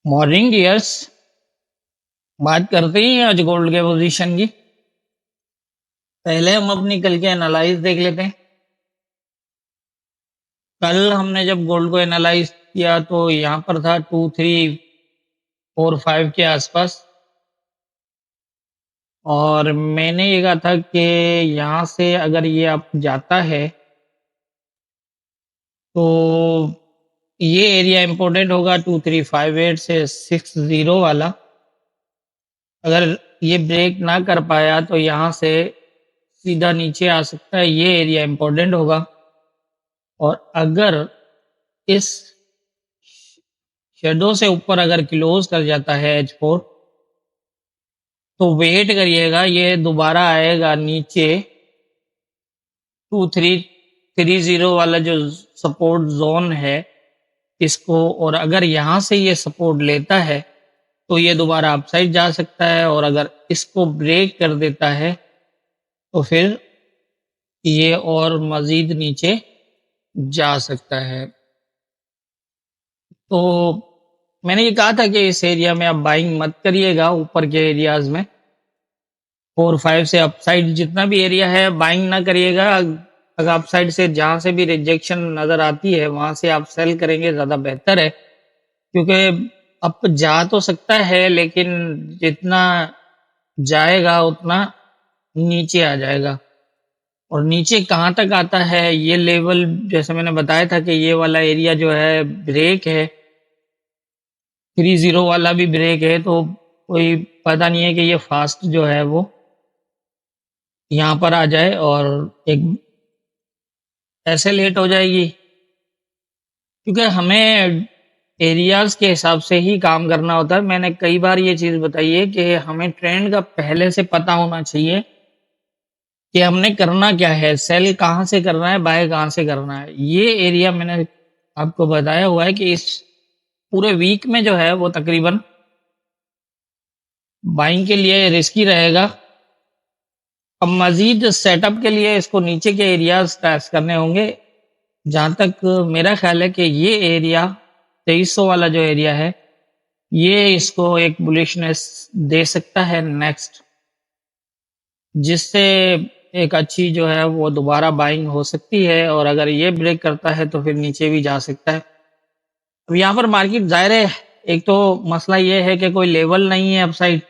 Morning dears. बात करते हैं आज गोल्ड के पोजीशन की। पहले हम अपनी कल के एनालाइज देख लेते हैं। कल हमने जब गोल्ड को एनालाइज किया तो यहाँ पर था 2345 के आसपास, और मैंने ये कहा था कि यहाँ से अगर ये अप जाता है तो ये एरिया इंपॉर्टेंट होगा 2358 से 60 वाला। अगर ये ब्रेक ना कर पाया तो यहाँ से सीधा नीचे आ सकता है, ये एरिया इंपॉर्टेंट होगा। और अगर इस शेडो से ऊपर अगर क्लोज कर जाता है H4 तो वेट करिएगा, ये दोबारा आएगा नीचे 2330 वाला जो सपोर्ट जोन है इसको, और अगर यहाँ से ये सपोर्ट लेता है तो ये दोबारा अपसाइड जा सकता है, और अगर इसको ब्रेक कर देता है तो फिर ये और मजीद नीचे जा सकता है। तो मैंने ये कहा था कि इस एरिया में आप बाइंग मत करिएगा, ऊपर के एरियाज में 4-5 से अपसाइड जितना भी एरिया है बाइंग ना करिएगा। अगर अपसाइड से जहां से भी रिजेक्शन नजर आती है वहां से आप सेल करेंगे ज़्यादा बेहतर है, क्योंकि अप जा तो सकता है लेकिन जितना जाएगा उतना नीचे आ जाएगा। और नीचे कहाँ तक आता है ये लेवल, जैसे मैंने बताया था कि ये वाला एरिया जो है ब्रेक है, 30 वाला भी ब्रेक है, तो कोई पता नहीं है कि ये फास्ट जो है वो यहाँ पर आ जाए और एक ऐसे लेट हो जाएगी, क्योंकि हमें एरियाज के हिसाब से ही काम करना होता है। मैंने कई बार ये चीज़ बताई है कि हमें ट्रेंड का पहले से पता होना चाहिए कि हमने करना क्या है, सेल कहाँ से करना है, बाय कहाँ से करना है। ये एरिया मैंने आपको बताया हुआ है कि इस पूरे वीक में जो है वो तकरीबन बाइंग के लिए रिस्की रहेगा। अब मजीद सेटअप के लिए इसको नीचे के एरियाज टेस्ट करने होंगे। जहाँ तक मेरा ख्याल है कि ये एरिया 2300 वाला जो एरिया है ये इसको एक बुलिशनेस दे सकता है नेक्स्ट, जिससे एक अच्छी जो है वो दोबारा बाइंग हो सकती है, और अगर ये ब्रेक करता है तो फिर नीचे भी जा सकता है। अब यहाँ पर मार्केट जाहिर है, एक तो मसला ये है कि कोई लेवल नहीं है अपसाइड,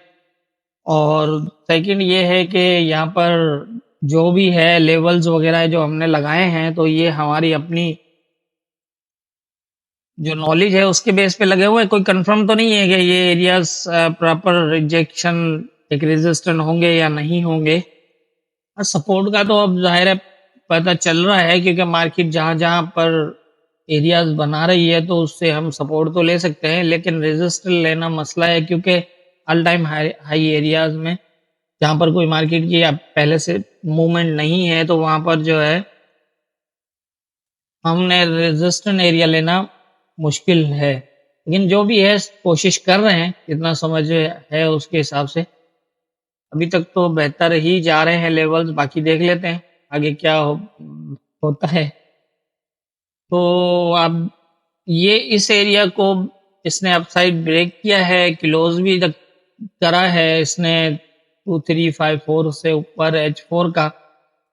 और सेकंड ये है कि यहाँ पर जो भी है लेवल्स वगैरह जो हमने लगाए हैं तो ये हमारी अपनी जो नॉलेज है उसके बेस पे लगे हुए हैं। कोई कंफर्म तो नहीं है कि ये एरियाज प्रॉपर रिजेक्शन एक रेजिस्टेंट होंगे या नहीं होंगे। सपोर्ट का तो अब जाहिर है पता चल रहा है, क्योंकि मार्केट जहाँ जहाँ पर एरियाज बना रही है तो उससे हम सपोर्ट तो ले सकते हैं, लेकिन रेजिस्टेंट लेना मसला है, क्योंकि ऑल टाइम हाई एरियाज में जहाँ पर कोई मार्केट की अब पहले से मूवमेंट नहीं है तो वहाँ पर जो है हमने रेजिस्टेंट एरिया लेना मुश्किल है। लेकिन जो भी है कोशिश कर रहे हैं, जितना समझ है उसके हिसाब से अभी तक तो बेहतर ही जा रहे हैं लेवल्स। बाकी देख लेते हैं आगे क्या होता है। तो अब ये इस एरिया को इसने अपसाइड ब्रेक किया है, क्लोज भी तक करा है इसने 2354 से ऊपर H4 का,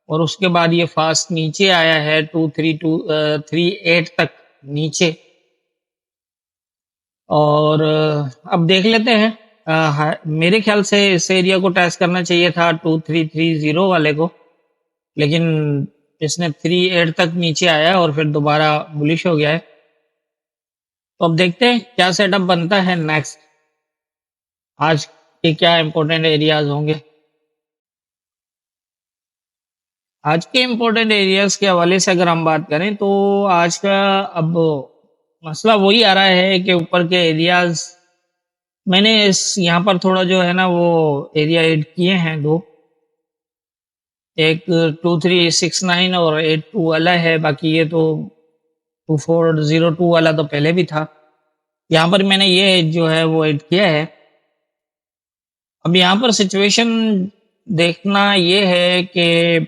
और उसके बाद ये फास्ट नीचे आया है 2338 तक नीचे। और अब देख लेते हैं। मेरे ख्याल से इस एरिया को टेस्ट करना चाहिए था 2330 वाले को, लेकिन इसने 38 तक नीचे आया और फिर दोबारा बुलिश हो गया है। तो अब देखते हैं क्या सेटअप बनता है नेक्स्ट, आज के क्या इंपॉर्टेंट एरियाज होंगे। आज के इम्पोर्टेंट एरियाज के हवाले से अगर हम बात करें तो आज का अब मसला वही आ रहा है कि ऊपर के एरियाज मैंने इस यहाँ पर थोड़ा जो है ना वो एरिया ऐड किए हैं दो, एक 2369 और 82 वाला है, बाकी ये तो 2402 वाला तो पहले भी था। यहाँ पर मैंने ये जो है वो ऐड किया है। अब यहाँ पर सिचुएशन देखना ये है कि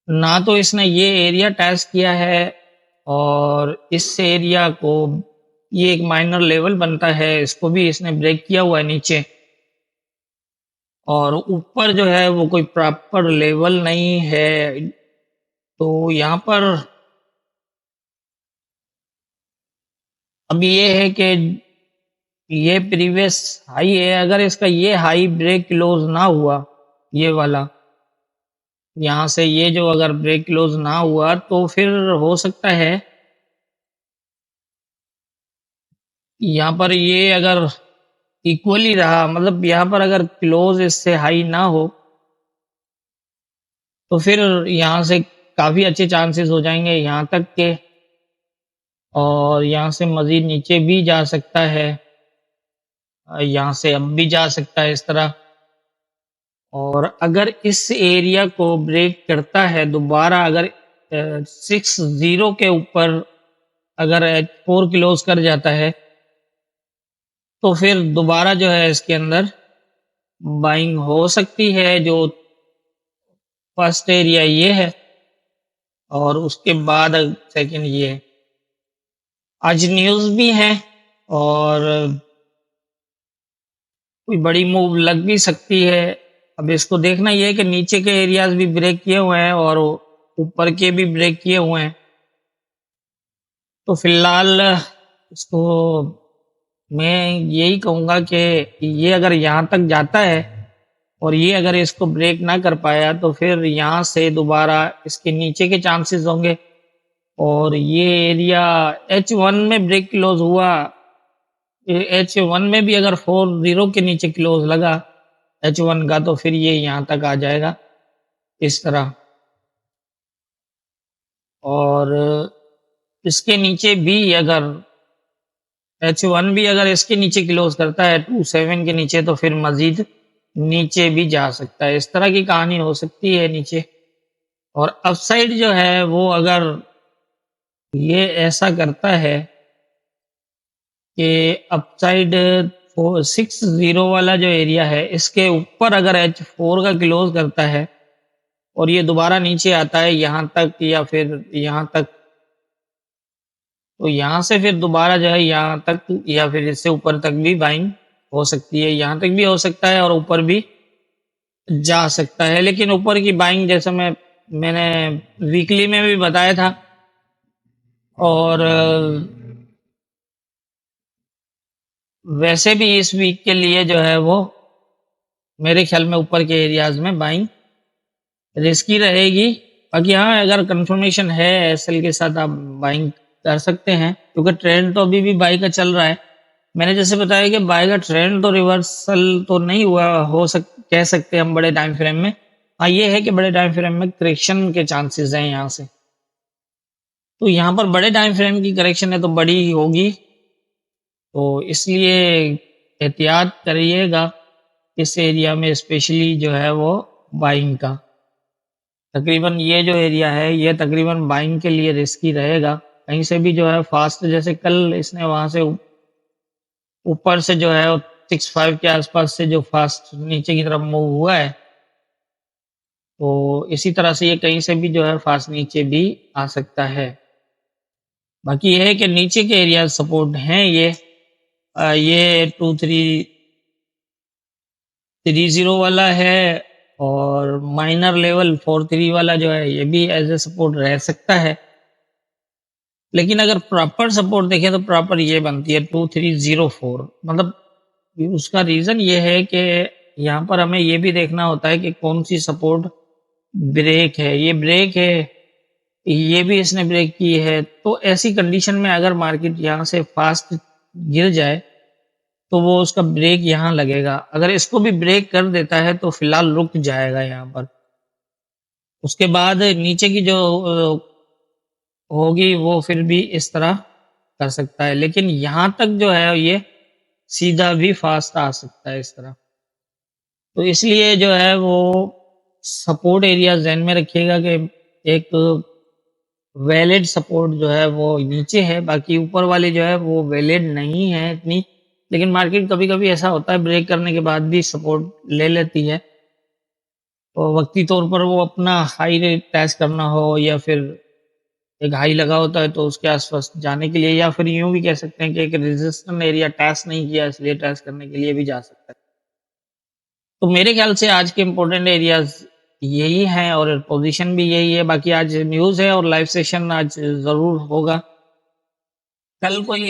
ना तो इसने ये एरिया टेस्ट किया है, और इस एरिया को ये एक माइनर लेवल बनता है, इसको भी इसने ब्रेक किया हुआ है नीचे। और ऊपर जो है वो कोई प्रॉपर लेवल नहीं है, तो यहाँ पर अब ये है कि ये प्रीवियस हाई है, अगर इसका ये हाई ब्रेक क्लोज ना हुआ, ये वाला यहाँ से ये जो अगर ब्रेक क्लोज ना हुआ तो फिर हो सकता है यहाँ पर ये अगर इक्वली रहा, मतलब यहाँ पर अगर क्लोज इससे हाई ना हो तो फिर यहाँ से काफ़ी अच्छे चांसेस हो जाएंगे यहाँ तक के, और यहाँ से मज़ीद नीचे भी जा सकता है, यहाँ से अब भी जा सकता है इस तरह। और अगर इस एरिया को ब्रेक करता है दोबारा, अगर 60 के ऊपर अगर H4 क्लोज कर जाता है तो फिर दोबारा जो है इसके अंदर बाइंग हो सकती है। जो फर्स्ट एरिया ये है और उसके बाद सेकंड ये है। आज न्यूज़ भी है और कोई बड़ी मूव लग भी सकती है। अब इसको देखना ये है कि नीचे के एरियाज भी ब्रेक किए हुए हैं और ऊपर के भी ब्रेक किए हुए हैं, तो फिलहाल इसको मैं यही कहूँगा कि ये अगर यहाँ तक जाता है और ये अगर इसको ब्रेक ना कर पाया तो फिर यहाँ से दोबारा इसके नीचे के चांसेस होंगे। और ये एरिया H1 में ब्रेक क्लोज हुआ, H1 में भी अगर 40 के नीचे क्लोज लगा H1 का तो फिर ये यहाँ तक आ जाएगा इस तरह। और इसके नीचे भी अगर H1 भी अगर इसके नीचे क्लोज करता है 27 के नीचे तो फिर मजीद नीचे भी जा सकता है। इस तरह की कहानी हो सकती है नीचे। और अपसाइड जो है वो अगर ये ऐसा करता है कि अपसाइड 60 वाला जो एरिया है इसके ऊपर अगर H4 का क्लोज करता है और ये दोबारा नीचे आता है यहाँ तक या फिर यहाँ तक, तो यहाँ से फिर दोबारा जो है यहाँ तक या फिर इससे ऊपर तक भी बाइंग हो सकती है। यहाँ तक भी हो सकता है और ऊपर भी जा सकता है। लेकिन ऊपर की बाइंग जैसे मैंने वीकली में भी बताया था, और वैसे भी इस वीक के लिए जो है वो मेरे ख्याल में ऊपर के एरियाज में बाइंग रिस्की रहेगी। बाकी हाँ, अगर कंफर्मेशन है एसएल के साथ आप बाइंग कर सकते हैं, क्योंकि ट्रेंड तो अभी भी बाई का चल रहा है। मैंने जैसे बताया कि बाई का ट्रेंड तो रिवर्सल तो नहीं हुआ, कह सकते हैं हम बड़े टाइम फ्रेम में। हाँ, ये है कि बड़े टाइम फ्रेम में करेक्शन के चांसेस हैं यहाँ से, तो यहाँ पर बड़े टाइम फ्रेम की करेक्शन है तो बड़ी ही होगी, तो इसलिए एहतियात करिएगा इस एरिया में, स्पेशली जो है वो बाइंग का। तकरीबन ये जो एरिया है ये तकरीबन बाइंग के लिए रिस्की रहेगा। कहीं से भी जो है फास्ट, जैसे कल इसने वहां से ऊपर से जो है 65 के आसपास से जो फास्ट नीचे की तरफ मूव हुआ है, तो इसी तरह से ये कहीं से भी जो है फास्ट नीचे भी आ सकता है। बाकी ये है कि नीचे के एरिया सपोर्ट हैं ये 2330 वाला है, और माइनर लेवल 43 वाला जो है ये भी एज ए सपोर्ट रह सकता है। लेकिन अगर प्रॉपर सपोर्ट देखें तो प्रॉपर ये बनती है 2304। मतलब उसका रीज़न ये है कि यहाँ पर हमें ये भी देखना होता है कि कौन सी सपोर्ट ब्रेक है। ये ब्रेक है, ये भी इसने ब्रेक की है, तो ऐसी कंडीशन में अगर मार्केट यहाँ से फास्ट गिर जाए तो वो उसका ब्रेक यहाँ लगेगा। अगर इसको भी ब्रेक कर देता है तो फिलहाल रुक जाएगा यहाँ पर। उसके बाद नीचे की जो होगी वो फिर भी इस तरह कर सकता है, लेकिन यहाँ तक जो है ये सीधा भी फास्ट आ सकता है इस तरह। तो इसलिए जो है वो सपोर्ट एरिया ध्यान में रखिएगा कि एक वैलिड सपोर्ट जो है वो नीचे है, बाकी ऊपर वाले जो है वो वैलिड नहीं है इतनी। लेकिन मार्केट कभी कभी ऐसा होता है ब्रेक करने के बाद भी सपोर्ट ले लेती है, तो वक्ती तौर पर वो अपना हाई रेट टेस्ट करना हो या फिर एक हाई लगा होता है तो उसके आसपास जाने के लिए, या फिर यूं भी कह सकते हैं कि एक रेजिस्टेंस एरिया टेस्ट नहीं किया इसलिए टेस्ट करने के लिए भी जा सकता है। तो मेरे ख्याल से आज के इम्पोर्टेंट एरियाज यही हैं और पोजीशन भी यही है। बाकी आज न्यूज़ है और लाइव सेशन आज ज़रूर होगा। कल कोई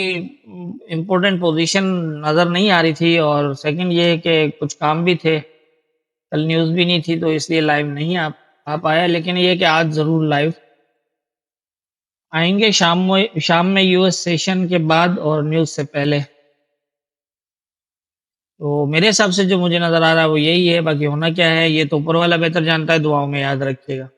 इम्पोर्टेंट पोजीशन नज़र नहीं आ रही थी और सेकंड ये है कि कुछ काम भी थे। कल न्यूज़ भी नहीं थी तो इसलिए लाइव नहीं आ पाया, लेकिन ये है कि आज ज़रूर लाइव आएँगे शाम में यूएस सेशन के बाद और न्यूज़ से पहले। तो मेरे हिसाब से जो मुझे नज़र आ रहा है वो यही है, बाकी होना क्या है ये तो ऊपर वाला बेहतर जानता है, दुआओं में याद रखिएगा।